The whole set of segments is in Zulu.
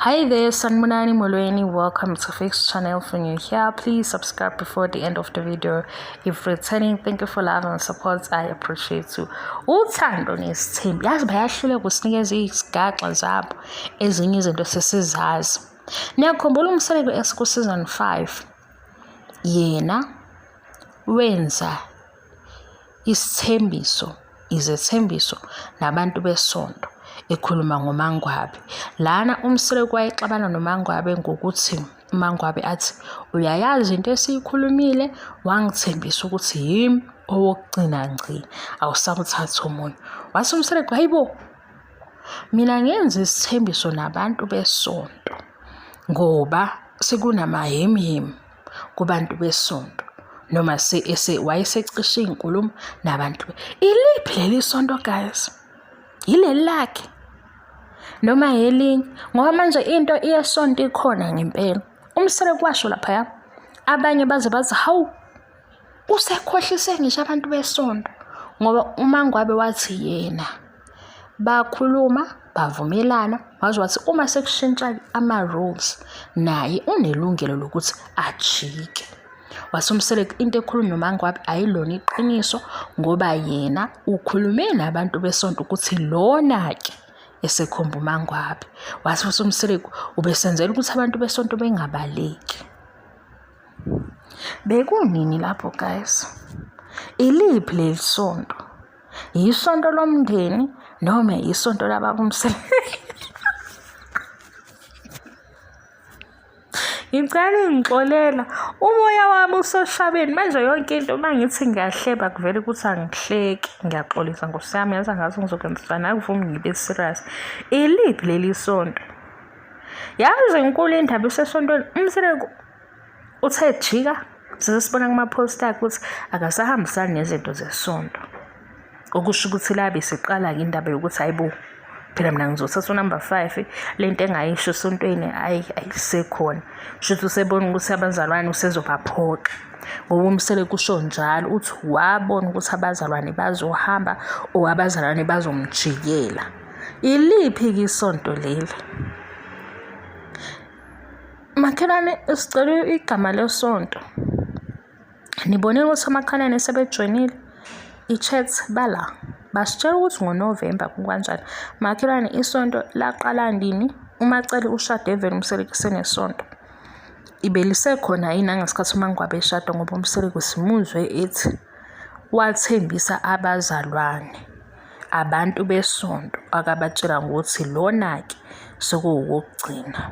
Hi there, Sanmunani Molweni. Welcome to Fix channel. If you're new here, please subscribe before the end of the video. If returning, thank you for love and support. I appreciate you. Uthando nesithembu yazi bayahlule kusinikeza izigaxa zabo ezinye izinto sesizazi. Niyakhumbula umseleko esiku season 5 yena wenza izethembiso nabantu besonto ekhuluma ngoMangwabi. Lana umseleko wayexabana noMangwabi ngokuthi uMangwabi athi uyayazi into esiyikhulumile, wangithembisa ukuthi yimi owokugcina ngci awusabuthatha umunye. Wase umseleko hayibo mina ngenza isithembiso nabantu besonto ngoba sekunamayemyem kubantu besonto noma wayesecishe inkulumo nabantu. Iliphi leli sonto guys? Yileli lakhe noma yelinye? Ngoba manje into iyesonto ikhona ngempela. Umseleko washo lapha abanye baze bathi hawu usekhohlise ngisho abantu besonto ngoba uMangwabi wathi yena bakhuluma bavumelana wazi wathi uma sekushintsha ama-rules naye unelungelo lokuthi ajike. Wasumseleko into ekhulunywa noMangwabi ayilona iqiniso ngoba yena ukhulume nabantu besonto ukuthi lona-ke esekhomba uMangwabi. Wasumseleko ubesenzela ukuthi abantu besonto bengabaleki. Bekunini lapho guys? Iliphi leli sonto? Yisonto lomndeni noma yisonto lababa umseleko? Ngicela ngixolela umoya wami usoshabeni manje yonke into mangithi ngiyahleba kuvela ukuthi angihleki. Ngiyaxolisa ngosami yazi ngathi ngizokwenzisana akuvumi ngibe serious. Iliphi leli sonto? Yazi inkulu indaba esesontweni umseleko uthe jika sesibona kuma-poster ukuthi akasahambisani nezinto zesonto. Okusho ukuthi labe siqala indaba yokuthi hayibo phela mina ngizothatha number 5 lento engayisho esontweni ayisekhona. Shuthi usebona ukuthi abazalwane usezobaphoqa. Ngoba umseleko usho njalo uthi wabona ukuthi abazalwane bazohamba o abazalwane bazomjikela. Iliphi isonto leli? Makhelwane isicela igama lesonto. Nibone ukuthi amakhalane sebejoinile i-chat bala basitshela ukuthi ngoNovember kanjani. Makhelwane isonto laqala ndini? Umacele ushade evele umseleko senesonto ibelisekhona yini ngesikhathi uMangwabi eshada? Ngoba umseleko simuzwe ethi wathembisa abazalwane abantu besonto akabatshela ngokuthi lona-ke sekuwukugcina.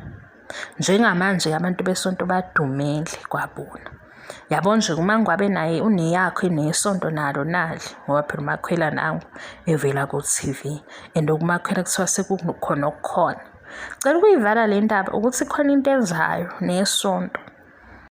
Njengamanje abantu besonto badumele kwabona. Yabo nje uMangwabi naye uneyakho nesonto nalo nali ngoba phela uMakhwela nangu evela ku-TV and ukuMakhwela kuthiwa sekukhona okukhona. Cela ukuyivala le ndaba ukuthi khona into ezayo nesonto.